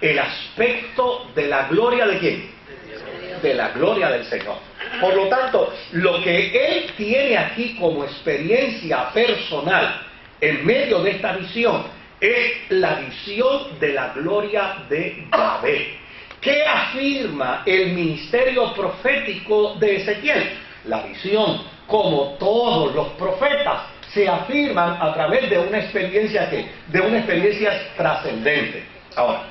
el aspecto de la gloria de ¿quién? De la gloria del Señor. Por lo tanto, lo que él tiene aquí como experiencia personal en medio de esta visión es la visión de la gloria de Yahvé. ¿Qué afirma el ministerio profético de Ezequiel? La visión, como todos los profetas, se afirman a través de una experiencia ¿qué? De una experiencia trascendente. Ahora,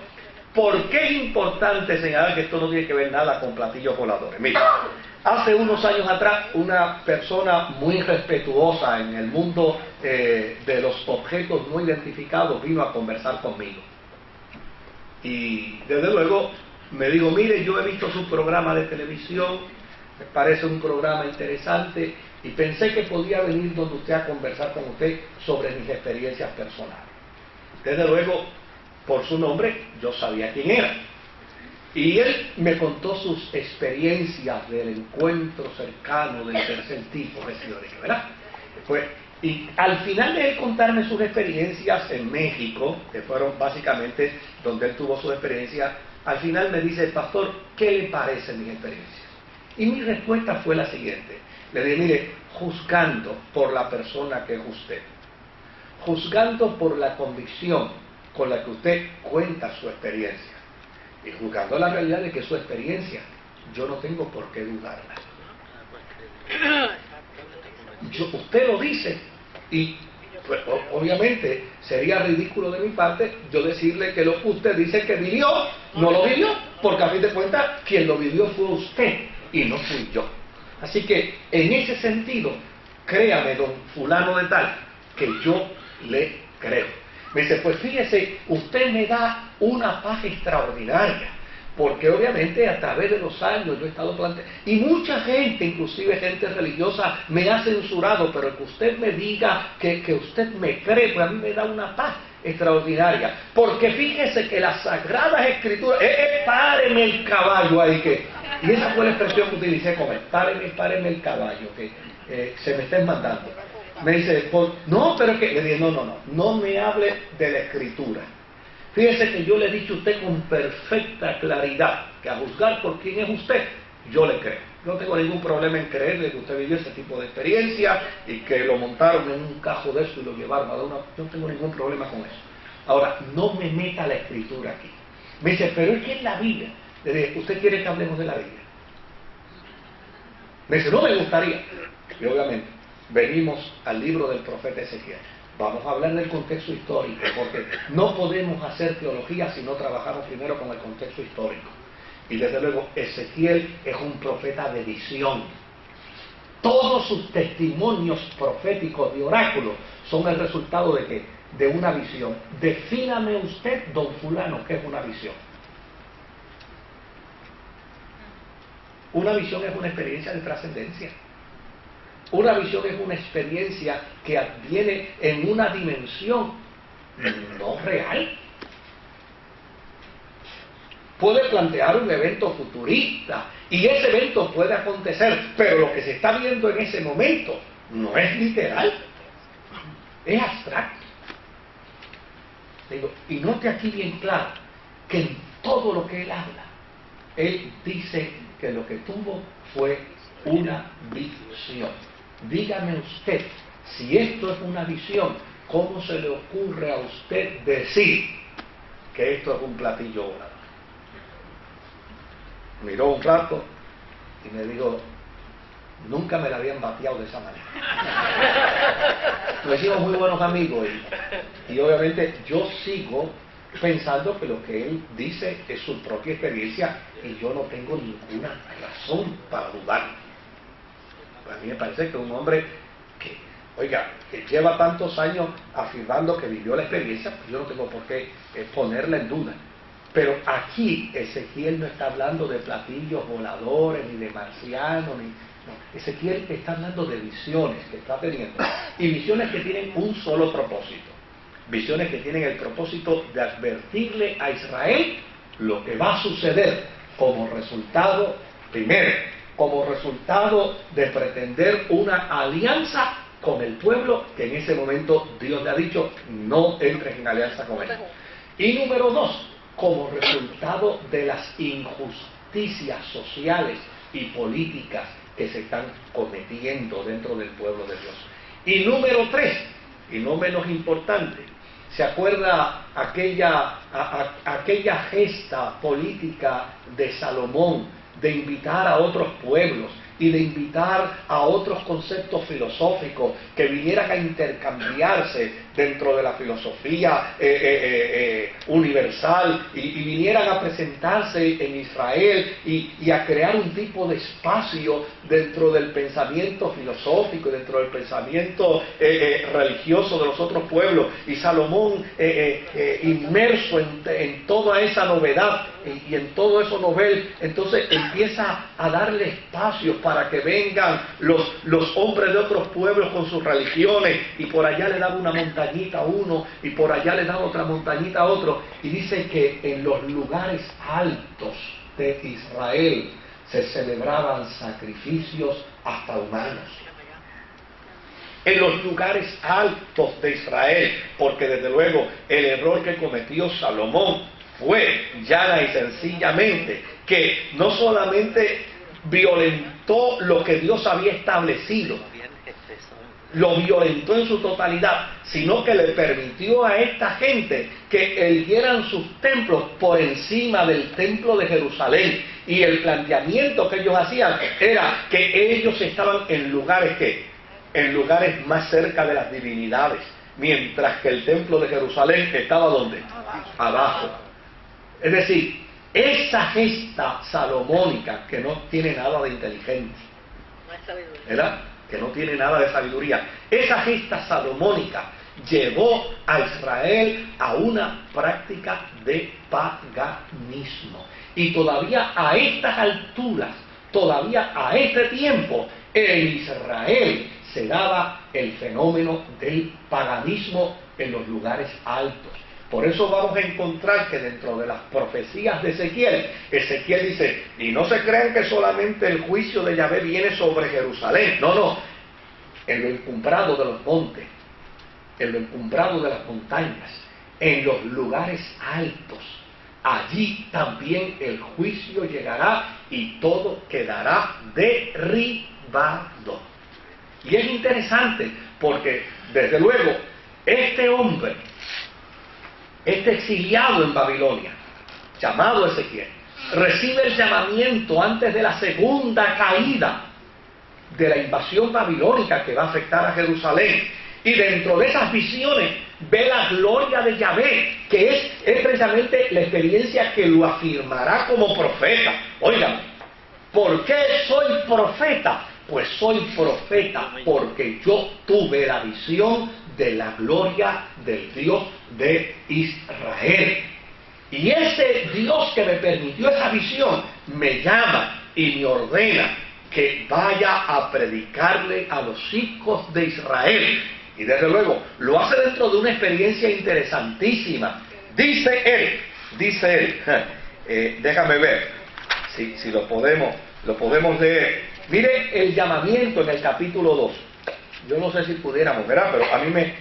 ¿por qué es importante señalar que esto no tiene que ver nada con platillos voladores? Mira, hace unos años atrás, una persona muy respetuosa en el mundo de los objetos no identificados vino a conversar conmigo. Y desde luego me dijo, mire, yo he visto su programa de televisión, me parece un programa interesante y pensé que podía venir donde usted a conversar con usted sobre mis experiencias personales. Desde luego, por su nombre, yo sabía quién era. Y él me contó sus experiencias del encuentro cercano del tercer tipo, ¿verdad? Pues, y al final de él contarme sus experiencias en México, que fueron básicamente donde él tuvo su experiencia, al final me dice, pastor, ¿qué le parecen mis experiencias? Y mi respuesta fue la siguiente. Le dije, mire, juzgando por la persona que es usted, juzgando por la convicción con la que usted cuenta su experiencia, y juzgando la realidad de que su experiencia, yo no tengo por qué dudarla. Usted lo dice, y pues, obviamente sería ridículo de mi parte yo decirle que lo que usted dice que vivió, no lo vivió, porque a fin de cuentas quien lo vivió fue usted y no fui yo. Así que en ese sentido, créame, don fulano de tal, que yo le creo. Me dice, pues fíjese, usted me da una paz extraordinaria, porque obviamente a través de los años yo he estado planteando, y mucha gente, inclusive gente religiosa, me ha censurado, pero que usted me diga que usted me cree, pues a mí me da una paz extraordinaria, porque fíjese que las Sagradas Escrituras, páreme el caballo ahí, y esa fue la expresión que utilicé con él, páreme el caballo, que se me estén mandando. Me dice, no, pero que, le dije, no me hable de la Escritura. Fíjese que yo le he dicho a usted con perfecta claridad que a juzgar por quién es usted, yo le creo. No tengo ningún problema en creerle que usted vivió ese tipo de experiencia y que lo montaron en un cajo de eso y lo llevaron a una... Yo no tengo ningún problema con eso. Ahora, no me meta la Escritura aquí. Me dice, pero es que es la Biblia. Le dije, ¿usted quiere que hablemos de la Biblia? Me dice, no me gustaría. Y obviamente, venimos al libro del profeta Ezequiel. Vamos a hablar del contexto histórico, porque no podemos hacer teología si no trabajamos primero con el contexto histórico. Y desde luego, Ezequiel es un profeta de visión. Todos sus testimonios proféticos de oráculo son el resultado de ¿qué? De una visión. Defíname usted, don fulano, ¿qué es una visión? Una visión es una experiencia de trascendencia. Una visión es una experiencia que adviene en una dimensión no real. Puede plantear un evento futurista y ese evento puede acontecer, pero lo que se está viendo en ese momento no es literal, es abstracto. Digo, y note aquí bien claro que en todo lo que él habla, él dice que lo que tuvo fue una visión. Dígame usted, si esto es una visión, ¿cómo se le ocurre a usted decir que esto es un platillo volador? Miró un rato y me dijo, nunca me la habían bateado de esa manera. Nos hicimos muy buenos amigos y obviamente yo sigo pensando que lo que él dice es su propia experiencia y yo no tengo ninguna razón para dudarlo. A mí me parece que un hombre que, oiga, que lleva tantos años afirmando que vivió la experiencia, pues yo no tengo por qué ponerla en duda. Pero aquí Ezequiel no está hablando de platillos voladores, ni de marcianos, no. Ezequiel está hablando de visiones que está teniendo, y visiones que tienen un solo propósito. Visiones que tienen el propósito de advertirle a Israel lo que va a suceder como resultado, primero, como resultado de pretender una alianza con el pueblo que en ese momento Dios le ha dicho no entres en alianza con él. Y número dos, como resultado de las injusticias sociales y políticas que se están cometiendo dentro del pueblo de Dios. Y número 3, y no menos importante, ¿se acuerda aquella gesta política de Salomón de invitar a otros pueblos y de invitar a otros conceptos filosóficos que vinieran a intercambiarse dentro de la filosofía universal y vinieran a presentarse en Israel y a crear un tipo de espacio dentro del pensamiento filosófico, dentro del pensamiento religioso de los otros pueblos? Y Salomón, inmerso en toda esa novedad y en todo eso novel, entonces empieza a darle espacios para que vengan los hombres de otros pueblos con sus religiones, y por allá le daba una montañita a uno y por allá le daba otra montañita a otro, y dice que en los lugares altos de Israel se celebraban sacrificios hasta humanos. En los lugares altos de Israel, porque desde luego el error que cometió Salomón fue llana y sencillamente que no solamente violentó lo que Dios había establecido, lo violentó en su totalidad, sino que le permitió a esta gente que erguieran sus templos por encima del templo de Jerusalén. Y el planteamiento que ellos hacían era que ellos estaban en lugares en lugares más cerca de las divinidades, mientras que el templo de Jerusalén estaba ¿dónde? Abajo. Es decir, esa gesta salomónica, que no tiene nada de inteligencia, ¿verdad?, que no tiene nada de sabiduría, esa gesta salomónica llevó a Israel a una práctica de paganismo. Y todavía a estas alturas, todavía a este tiempo, en Israel se daba el fenómeno del paganismo en los lugares altos. Por eso vamos a encontrar que dentro de las profecías de Ezequiel dice, y no se crean que solamente el juicio de Yahvé viene sobre Jerusalén. No, en lo encumbrado de los montes, en lo encumbrado de las montañas, en los lugares altos, allí también el juicio llegará y todo quedará derribado. Y es interesante porque, desde luego, este hombre, este exiliado en Babilonia, llamado Ezequiel, recibe el llamamiento antes de la segunda caída de la invasión babilónica que va a afectar a Jerusalén. Y dentro de esas visiones ve la gloria de Yahvé, que es precisamente la experiencia que lo afirmará como profeta. Oigan, ¿por qué soy profeta? Pues soy profeta porque yo tuve la visión de la gloria del Dios de Israel. Y ese Dios que me permitió esa visión me llama y me ordena que vaya a predicarle a los hijos de Israel. Y desde luego lo hace dentro de una experiencia interesantísima. Dice él, déjame ver si lo podemos leer. Mire el llamamiento en el capítulo 2. Yo no sé si pudiéramos, ¿verdad? Pero a mí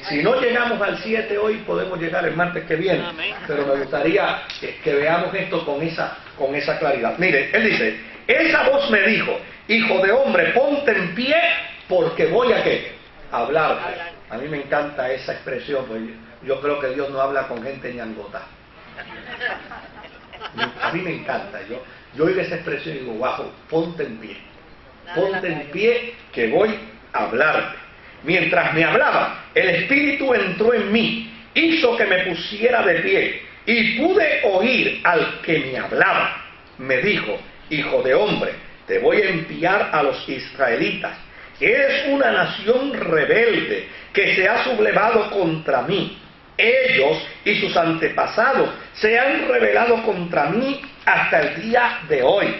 si no llegamos al 7 hoy, podemos llegar el martes que viene. Pero me gustaría que veamos esto con esa claridad. Mire, él dice, esa voz me dijo, hijo de hombre, ponte en pie, porque voy a ¿qué? A hablarte. A mí me encanta esa expresión, pues yo creo que Dios no habla con gente ñangota. A mí me encanta, yo oigo esa expresión y digo, guau, ponte en pie, que voy a hablarte. Mientras me hablaba, el Espíritu entró en mí, hizo que me pusiera de pie, y pude oír al que me hablaba. Me dijo, hijo de hombre, te voy a enviar a los israelitas. Es una nación rebelde que se ha sublevado contra mí. Ellos y sus antepasados se han rebelado contra mí hasta el día de hoy.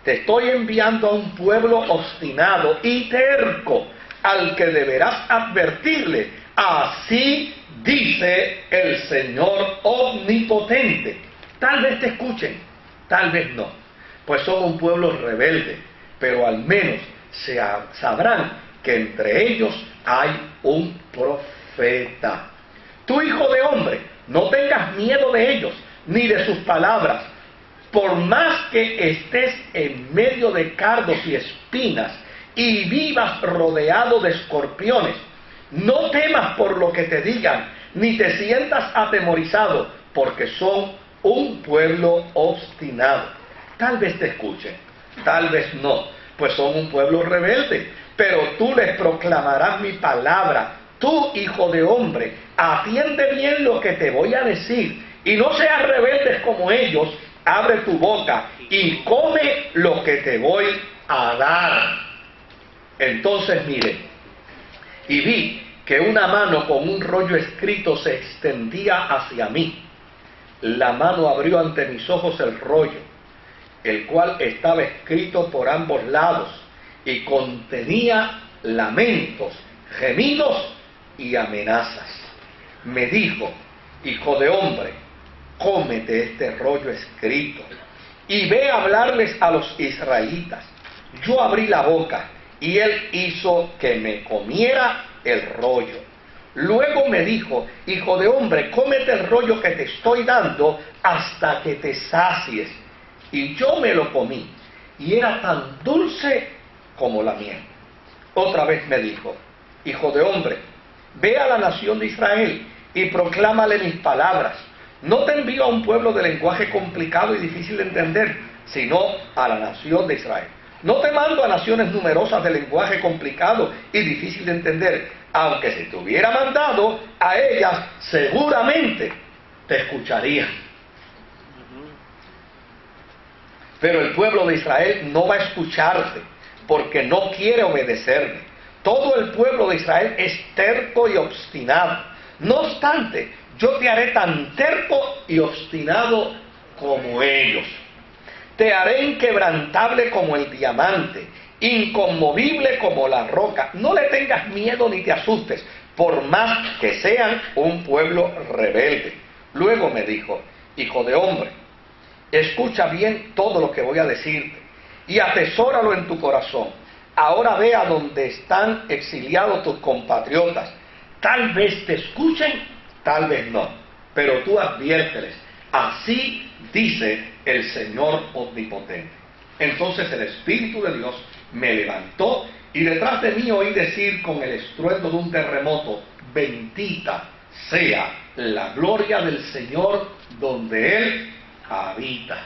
Te estoy enviando a un pueblo obstinado y terco, al que deberás advertirle. Así dice el Señor omnipotente. Tal vez te escuchen, tal vez no, pues son un pueblo rebelde, pero al menos sabrán que entre ellos hay un profeta. Tú, hijo de hombre, no tengas miedo de ellos, ni de sus palabras. Por más que estés en medio de cardos y espinas y vivas rodeado de escorpiones, no temas por lo que te digan, ni te sientas atemorizado, porque son un pueblo obstinado. Tal vez te escuchen, tal vez no, pues son un pueblo rebelde, pero tú les proclamarás mi palabra. Tú, hijo de hombre, atiende bien lo que te voy a decir, y no seas rebeldes como ellos. Abre tu boca y come lo que te voy a dar. Entonces miré, y vi que una mano con un rollo escrito se extendía hacia mí. La mano abrió ante mis ojos el rollo, el cual estaba escrito por ambos lados, y contenía lamentos, gemidos y amenazas. Me dijo: hijo de hombre, cómete este rollo escrito y ve a hablarles a los israelitas. Yo abrí la boca y él hizo que me comiera el rollo. Luego me dijo: hijo de hombre, cómete el rollo que te estoy dando hasta que te sacies. Y yo me lo comí, y era tan dulce como la miel. Otra vez me dijo: hijo de hombre, ve a la nación de Israel y proclámale mis palabras. No te envío a un pueblo de lenguaje complicado y difícil de entender, sino a la nación de Israel. No te mando a naciones numerosas de lenguaje complicado y difícil de entender, aunque si te hubiera mandado a ellas, seguramente te escucharían. Pero el pueblo de Israel no va a escucharte, porque no quiere obedecerme. Todo el pueblo de Israel es terco y obstinado. No obstante, yo te haré tan terco y obstinado como ellos. Te haré inquebrantable como el diamante, inconmovible como la roca. No le tengas miedo ni te asustes, por más que sean un pueblo rebelde. Luego me dijo: hijo de hombre, escucha bien todo lo que voy a decirte y atesóralo en tu corazón. Ahora ve a donde están exiliados tus compatriotas. Tal vez te escuchen, tal vez no, pero tú adviérteles. Así dice el Señor Omnipotente. Entonces el Espíritu de Dios me levantó, y detrás de mí oí decir con el estruendo de un terremoto: bendita sea la gloria del Señor donde Él habita.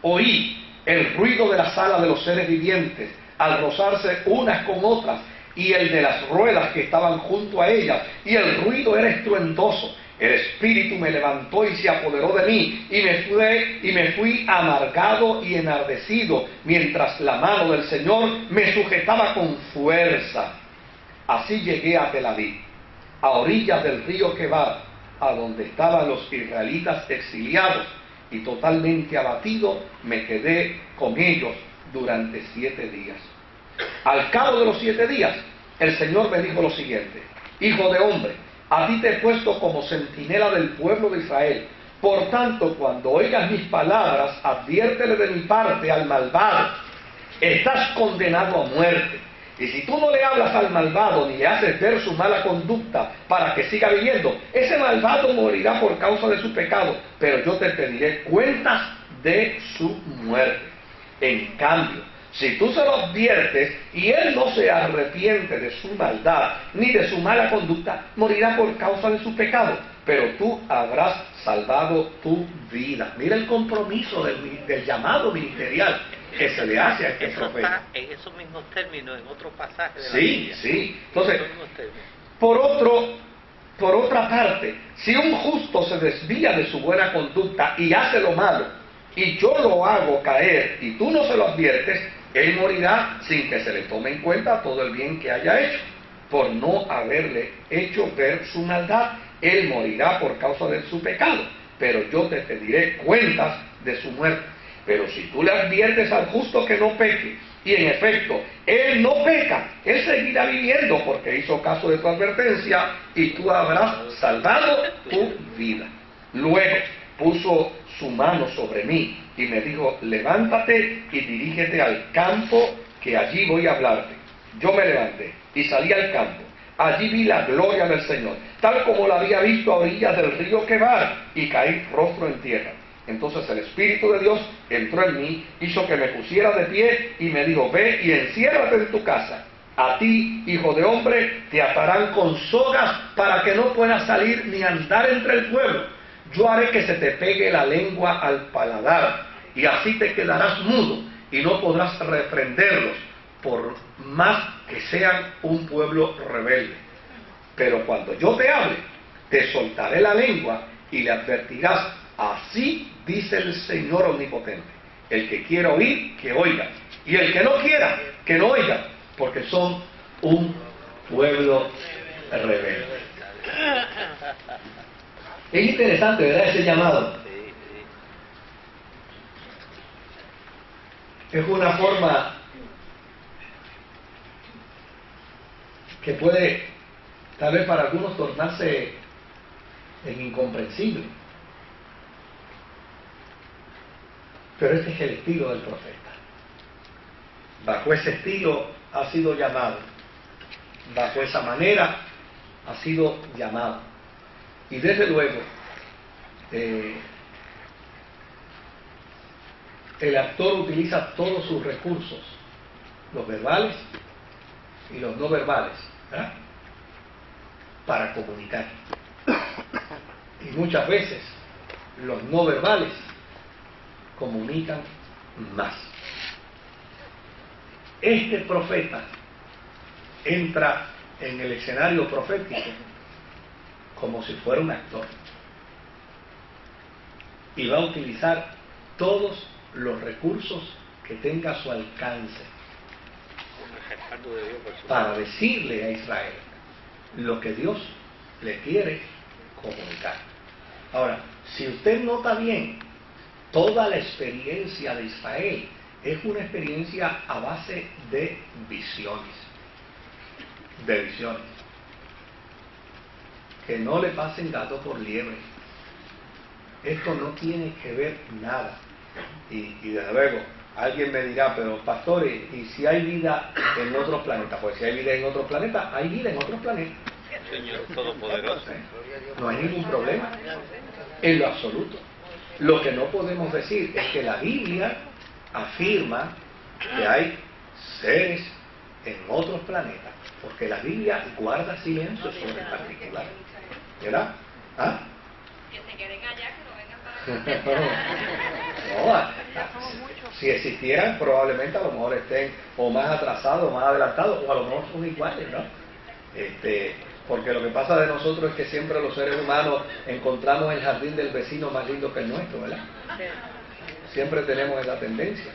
Oí el ruido de la sala de los seres vivientes al rozarse unas con otras, y el de las ruedas que estaban junto a ellas, y el ruido era estruendoso. El Espíritu me levantó y se apoderó de mí, y me fui amargado y enardecido, mientras la mano del Señor me sujetaba con fuerza. Así llegué a Tel Aviv, a orillas del río Quebar, a donde estaban los israelitas exiliados, y totalmente abatido me quedé con ellos durante 7 días. Al cabo de los 7 días, el Señor me dijo lo siguiente: hijo de hombre, a ti te he puesto como centinela del pueblo de Israel. Por tanto, cuando oigas mis palabras, adviértele de mi parte al malvado. Estás condenado a muerte. Y si tú no le hablas al malvado ni le haces ver su mala conducta para que siga viviendo, ese malvado morirá por causa de su pecado, pero yo te pediré cuentas de su muerte. En cambio, si tú se lo adviertes y él no se arrepiente de su maldad ni de su mala conducta, morirá por causa de su pecado, pero tú habrás salvado tu vida. Mira el compromiso del llamado ministerial que se le hace a este profeta. Está en esos mismos términos, en otro pasaje de la Sí, Biblia. sí. Entonces, En esos mismos términos. por otra parte, si un justo se desvía de su buena conducta y hace lo malo, y yo lo hago caer y tú no se lo adviertes, él morirá sin que se le tome en cuenta todo el bien que haya hecho. Por no haberle hecho ver su maldad, él morirá por causa de su pecado, pero yo te pediré cuentas de su muerte. Pero si tú le adviertes al justo que no peque, y en efecto, él no peca, él seguirá viviendo porque hizo caso de tu advertencia, y tú habrás salvado tu vida. Luego puso su mano sobre mí y me dijo: levántate y dirígete al campo, que allí voy a hablarte. Yo me levanté y salí al campo. allí vi la gloria del Señor, tal como la había visto a orillas del río Quebar, y caí rostro en tierra. Entonces el Espíritu de Dios entró en mí, hizo que me pusiera de pie y me dijo: ve y enciérrate en tu casa. A ti, hijo de hombre, te atarán con sogas para que no puedas salir ni andar entre el pueblo. Yo haré que se te pegue la lengua al paladar, y así te quedarás mudo y no podrás reprenderlos, por más que sean un pueblo rebelde. Pero cuando yo te hable, te soltaré la lengua y le advertirás: así dice el Señor Omnipotente. El que quiera oír, que oiga, y el que no quiera, que no oiga, porque son un pueblo rebelde. Es interesante, ¿verdad?, ese llamado. Es una forma que puede, tal vez para algunos, tornarse en incomprensible. Pero este es el estilo del profeta. Bajo ese estilo ha sido llamado. Bajo esa manera ha sido llamado. Y desde luego, el actor utiliza todos sus recursos, los verbales y los no verbales, ¿verdad?, para comunicar. Y muchas veces los no verbales comunican más. Este profeta entra en el escenario profético como si fuera un actor, y va a utilizar todos los recursos que tenga a su alcance para decirle a Israel lo que Dios le quiere comunicar. Ahora, si usted nota bien, toda la experiencia de Israel es una experiencia a base de visiones. De visiones. Que no le pasen gato por liebre. Esto no tiene que ver nada. Y desde luego, alguien me dirá: pero pastores, ¿y si hay vida en otros planetas? Pues si hay vida en otros planetas, hay vida en otros planetas. Señor Todopoderoso. No hay ningún problema, en lo absoluto. Lo que no podemos decir es que la Biblia afirma que hay seres en otros planetas, porque la Biblia guarda silencio sobre el particular. ¿Verdad? ¿Ah? Que se queden allá, que no vengan para acá. No, si existieran, probablemente a lo mejor estén o más atrasados o más adelantados, o a lo mejor son iguales, ¿no? Porque lo que pasa de nosotros es que siempre los seres humanos encontramos el jardín del vecino más lindo que el nuestro, ¿verdad? Siempre tenemos esa tendencia.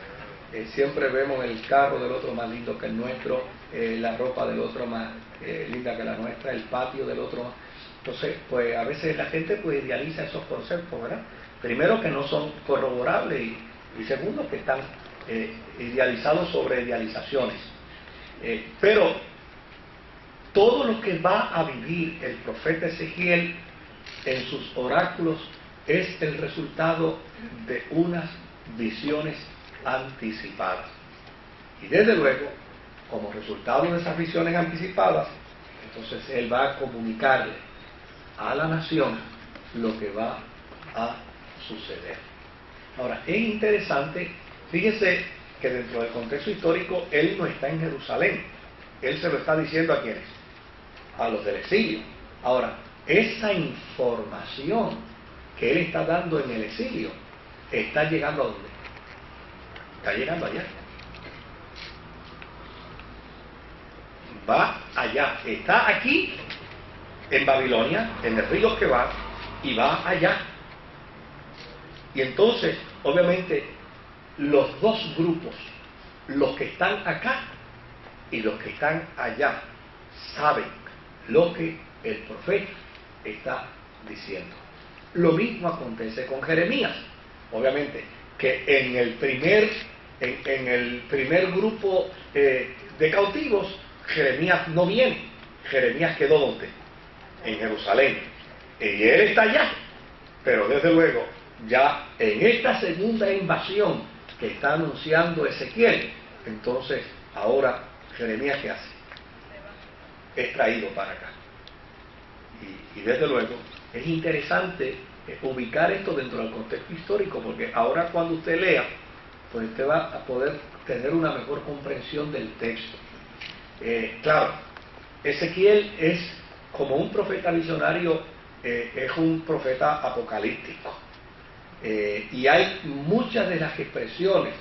Siempre vemos el carro del otro más lindo que el nuestro, la ropa del otro más linda que la nuestra, el patio del otro más. Entonces, pues a veces la gente pues idealiza esos conceptos, ¿verdad? Primero, que no son corroborables, y segundo, que están idealizados sobre idealizaciones. Pero todo lo que va a vivir el profeta Ezequiel en sus oráculos es el resultado de unas visiones anticipadas. Y desde luego, como resultado de esas visiones anticipadas, entonces él va a comunicarle a la nación lo que va a suceder. Ahora, es interesante, fíjese que dentro del contexto histórico él no está en Jerusalén, él se lo está diciendo ¿a quiénes? A los del exilio. Ahora, esa información que él está dando en el exilio está llegando ¿a dónde? Está llegando allá. Va allá. Está aquí en Babilonia, en el río Quebar, y va allá. Y entonces, obviamente, los dos grupos, los que están acá y los que están allá, saben lo que el profeta está diciendo. Lo mismo acontece con Jeremías. Obviamente que en el primer grupo de cautivos, Jeremías no viene. Jeremías quedó ¿dónde? En Jerusalén. Y él está allá. Pero desde luego, ya en esta segunda invasión que está anunciando Ezequiel, entonces ahora Jeremías ¿qué hace? es traído para acá. Y desde luego es interesante ubicar esto dentro del contexto histórico, porque ahora cuando usted lea, pues usted va a poder tener una mejor comprensión del texto. Claro, Ezequiel es como un profeta visionario, es un profeta apocalíptico. Y hay muchas de las expresiones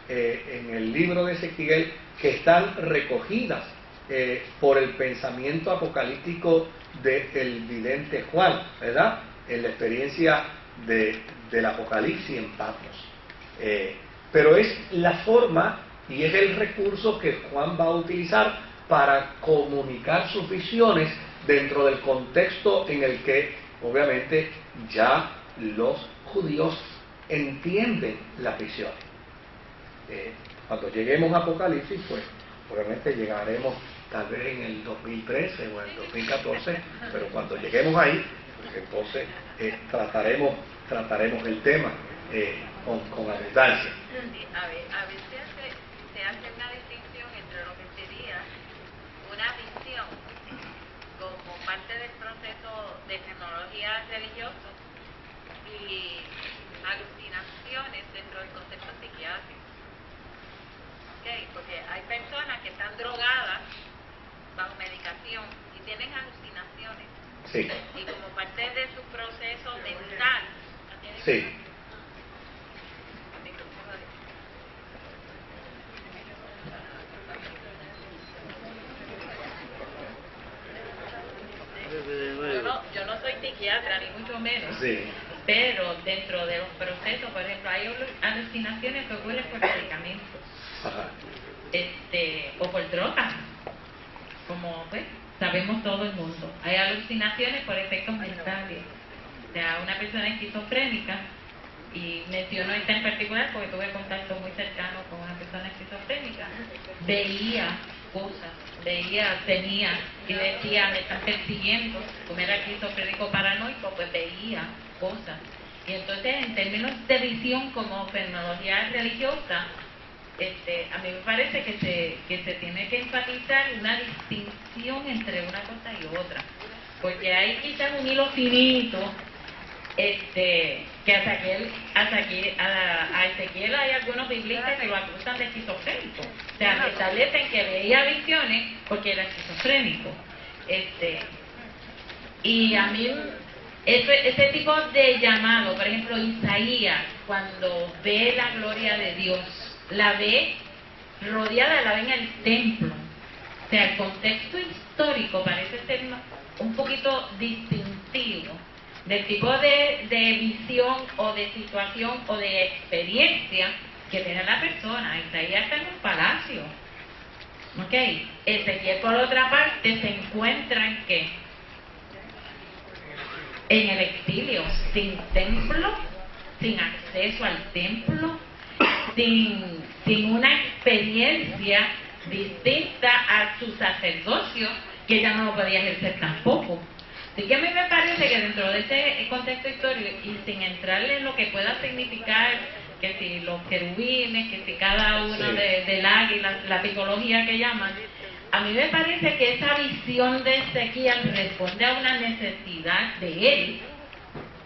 en el libro de Ezequiel que están recogidas por el pensamiento apocalíptico del vidente Juan, ¿verdad? En la experiencia del Apocalipsis en Patmos. Pero es la forma y es el recurso que Juan va a utilizar para comunicar sus visiones dentro del contexto en el que obviamente ya los judíos entienden las visiones. Cuando lleguemos a Apocalipsis, pues obviamente llegaremos tal vez en el 2013 o en el 2014, pero cuando lleguemos ahí, pues entonces trataremos el tema con abundancia. Sí, a veces se hace una distinción entre lo que sería una visión como parte del proceso de tecnología religiosa y alucinaciones dentro del concepto psiquiátrico. Okay, porque hay personas que están drogadas bajo medicación y tienen alucinaciones. Sí. Y como parte de su proceso mental, Sí. yo no soy psiquiatra ni mucho menos, Sí. pero dentro de los procesos, por ejemplo, hay alucinaciones que ocurren por medicamentos. Ajá. O por drogas, como pues sabemos todo el mundo. Hay alucinaciones por efectos mentales. O sea, una persona esquizofrénica, y menciono esta en particular porque tuve contacto muy cercano con una persona esquizofrénica, veía cosas, tenía y decía, me están persiguiendo. Como era esquizofrénico paranoico, pues veía cosas. Y entonces, en términos de visión como fenomenología religiosa, a mí me parece que se tiene que enfatizar una distinción entre una cosa y otra, porque hay quizás un hilo finito que a Ezequiel hay algunos biblistas que lo acusan de esquizofrénico, o sea, establecen que veía visiones porque era esquizofrénico. Y a mí ese tipo de llamado, por ejemplo, Isaías, cuando ve la gloria de Dios, la ve rodeada, la ve en el templo. O sea, el contexto histórico parece ser un poquito distintivo del tipo de visión o de situación o de experiencia que tiene la persona. Isaías está en un palacio. ¿Ok? Ezequiel, por otra parte, se encuentra en ¿qué? En el exilio, sin templo, sin acceso al templo, sin una experiencia distinta a su sacerdocio, que ella no lo podía ejercer tampoco. Así que a mí me parece que dentro de ese contexto histórico, y sin entrarle en lo que pueda significar, que si los querubines, que si cada uno del águila, la psicología que llaman, a mí me parece que esa visión de Ezequiel responde a una necesidad de él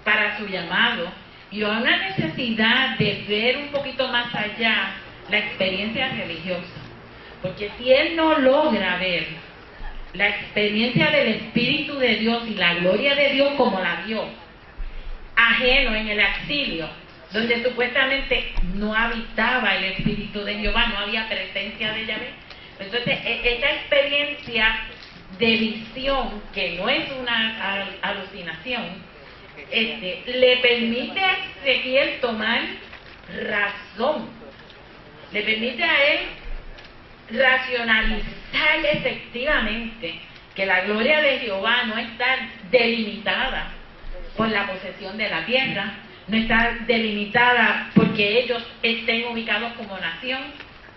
para su llamado, y a una necesidad de ver un poquito más allá la experiencia religiosa. Porque si él no logra ver la experiencia del Espíritu de Dios y la gloria de Dios como la vio, ajeno en el exilio, donde supuestamente no habitaba el Espíritu de Jehová, no había presencia de Yahvé, entonces esta experiencia de visión, que no es una alucinación, le permite a Ezequiel tomar razón, le permite a él racionalizar efectivamente que la gloria de Jehová no está delimitada por la posesión de la tierra, no está delimitada porque ellos estén ubicados como nación,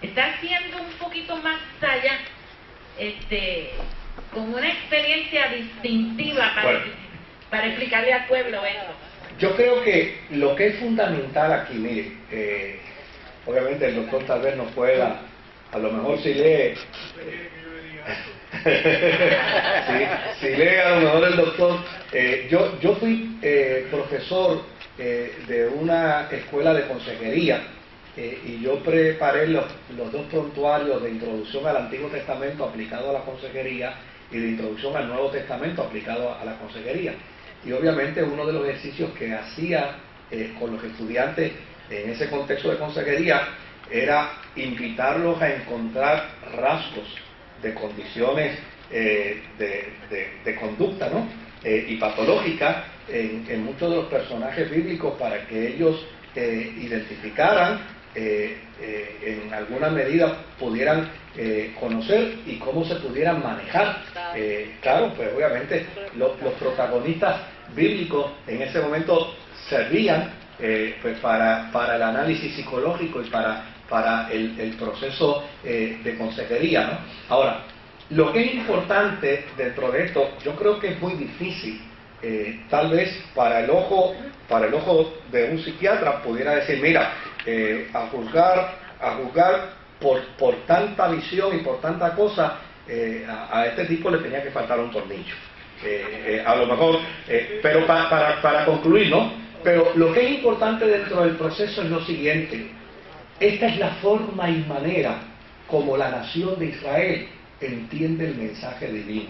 está siendo un poquito más allá, con una experiencia distintiva para explicarle al pueblo esto. Yo creo que lo que es fundamental aquí, mire, obviamente el doctor tal vez no pueda, a lo mejor si lee si lee a lo mejor el doctor. Yo fui profesor de una escuela de consejería y yo preparé los dos prontuarios de introducción al Antiguo Testamento aplicado a la consejería y de introducción al Nuevo Testamento aplicado a la consejería. Y obviamente uno de los ejercicios que hacía con los estudiantes en ese contexto de consejería era invitarlos a encontrar rasgos de condiciones de conducta, ¿no? Y patológica en muchos de los personajes bíblicos para que ellos identificaran, en alguna medida pudieran conocer y cómo se pudieran manejar. Claro, pues obviamente los protagonistas bíblicos en ese momento servían pues para el análisis psicológico y para el proceso de consejería, ¿no? Ahora, lo que es importante dentro de esto, yo creo que es muy difícil, tal vez para el ojo de un psiquiatra pudiera decir, mira, a juzgar por tanta visión y por tanta cosa, a este tipo le tenía que faltar un tornillo. A lo mejor, pero para concluir, ¿no? Pero lo que es importante dentro del proceso es lo siguiente: esta es la forma y manera como la nación de Israel entiende el mensaje divino.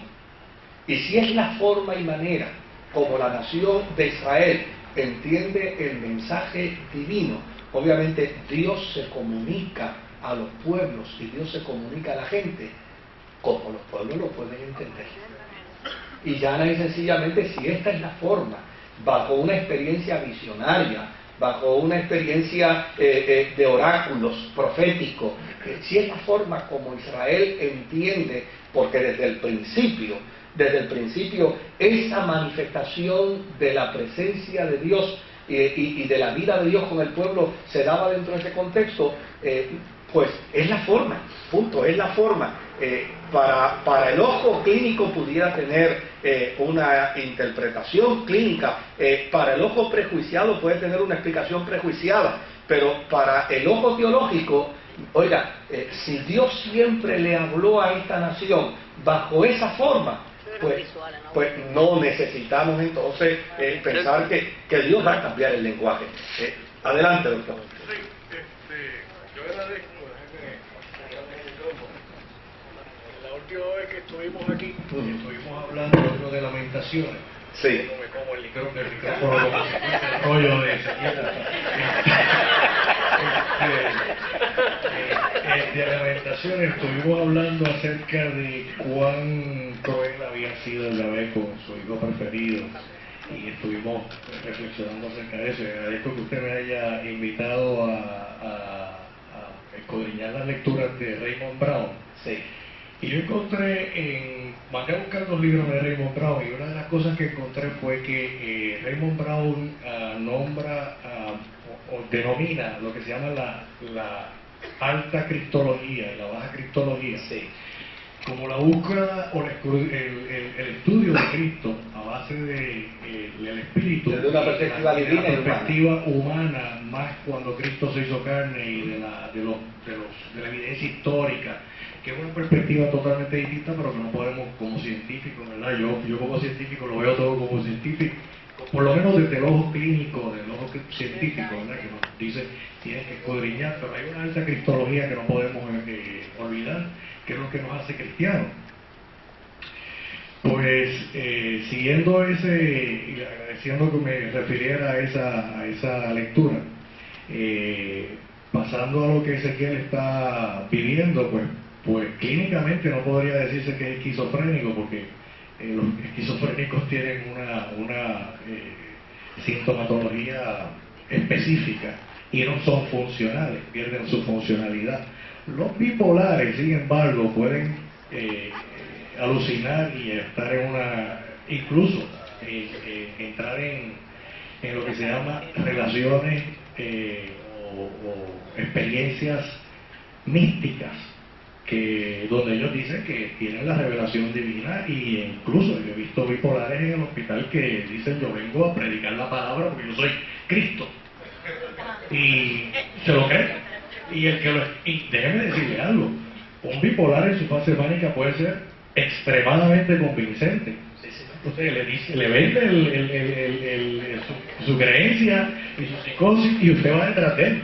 Y si es la forma y manera como la nación de Israel entiende el mensaje divino, obviamente Dios se comunica a los pueblos y Dios se comunica a la gente como los pueblos lo pueden entender. Y ya y sencillamente, si esta es la forma, bajo una experiencia visionaria, bajo una experiencia de oráculos proféticos, si es la forma como Israel entiende, porque desde el principio esa manifestación de la presencia de Dios y de la vida de Dios con el pueblo se daba dentro de ese contexto, pues es la forma, punto, es la forma. Para el ojo clínico pudiera tener una interpretación clínica, para el ojo prejuiciado puede tener una explicación prejuiciada, pero para el ojo teológico, oiga, si Dios siempre le habló a esta nación bajo esa forma, pues no necesitamos entonces pensar que Dios va a cambiar el lenguaje. Adelante, doctor. Yo agradezco, la última vez que estuvimos aquí, estuvimos hablando de Lamentaciones. Sí. No me como el micrófono como si fuese el rollo de de Lamentaciones. Estuvimos hablando acerca de cuán cruel había sido Yahvé con su hijo preferido y estuvimos reflexionando acerca de eso. Y agradezco que usted me haya invitado a escudriñar las lecturas de Raymond Brown. Sí. Y yo encontré, mandé a buscar los libros de Raymond Brown, y una de las cosas que encontré fue que Raymond Brown nombra o denomina lo que se llama la alta cristología y la baja cristología, Sí. como la búsqueda o el estudio de Cristo a base del espíritu, desde una perspectiva divina y perspectiva humana, más cuando Cristo se hizo carne y de la evidencia histórica, que es una perspectiva totalmente distinta, pero que no podemos como científicos, ¿verdad? Yo como científico lo veo todo como científico, por lo menos desde el ojo clínico, del ojo científico, ¿verdad? Que nos dice tienes que escudriñar, pero hay una alta cristología que no podemos olvidar, que es lo que nos hace cristianos. Pues siguiendo y agradeciendo que me refiriera a esa lectura, pasando a lo que Ezequiel está viviendo, pues clínicamente no podría decirse que es esquizofrénico, porque los esquizofrénicos tienen una sintomatología específica y no son funcionales, pierden su funcionalidad. Los bipolares, sin embargo, pueden alucinar y estar incluso entrar en lo que se llama relaciones o experiencias místicas, donde ellos dicen que tienen la revelación divina, y incluso yo he visto bipolares en el hospital que dicen yo vengo a predicar la palabra porque yo soy Cristo, y se lo creen. Y déjeme decirle algo, un bipolar en su fase mánica puede ser extremadamente convincente. Entonces le vende su creencia y su psicosis y usted va detrás de él.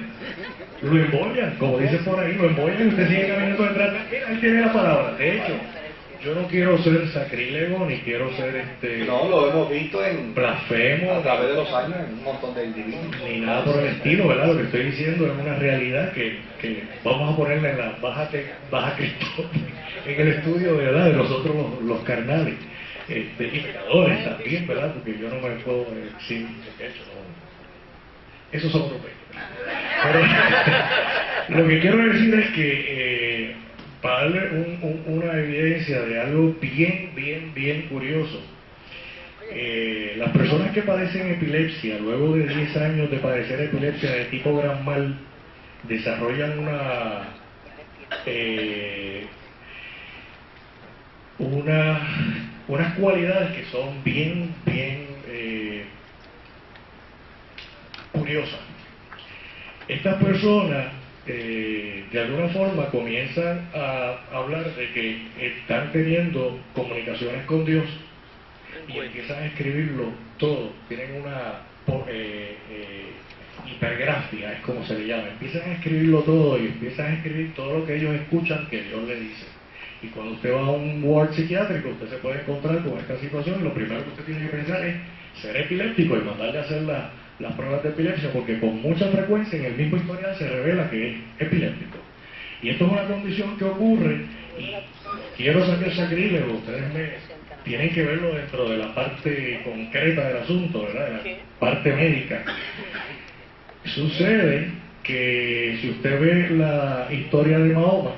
Lo embollan, como dicen por ahí, lo embollan y usted sigue caminando detrás de él. Mira, ahí tiene la palabra. De hecho, yo no quiero ser sacrílego ni quiero ser No, lo hemos visto en blasfemo a través de los años en un montón de individuos. ni nada por el estilo, ¿verdad? Lo que estoy diciendo es una realidad que vamos a ponerla en la baja Cristo, en el estudio, ¿verdad? De nosotros los carnales. Y pecadores también, ¿verdad? Porque yo no me puedo decir eso, no. Esos son otros pecos. Pero lo que quiero decir es que para darle una evidencia de algo bien curioso, las personas que padecen epilepsia, luego de 10 años de padecer epilepsia de tipo gran mal, desarrollan unas cualidades que son bien curiosas. Estas personas de alguna forma comienzan a hablar de que están teniendo comunicaciones con Dios y empiezan a escribirlo todo. Tienen una hipergrafía, es como se le llama. Empiezan a escribirlo todo y empiezan a escribir todo lo que ellos escuchan que Dios le dice. Y cuando usted va a un ward psiquiátrico, usted se puede encontrar con esta situación y lo primero que usted tiene que pensar es ser epiléptico y mandarle a hacer las pruebas de epilepsia, porque con mucha frecuencia en el mismo historial se revela que es epiléptico. Y esto es una condición que ocurre, y quiero sacar sacrílego, ustedes tienen que verlo dentro de la parte concreta del asunto, ¿verdad? De la parte médica. Sucede que si usted ve la historia de Mahoma,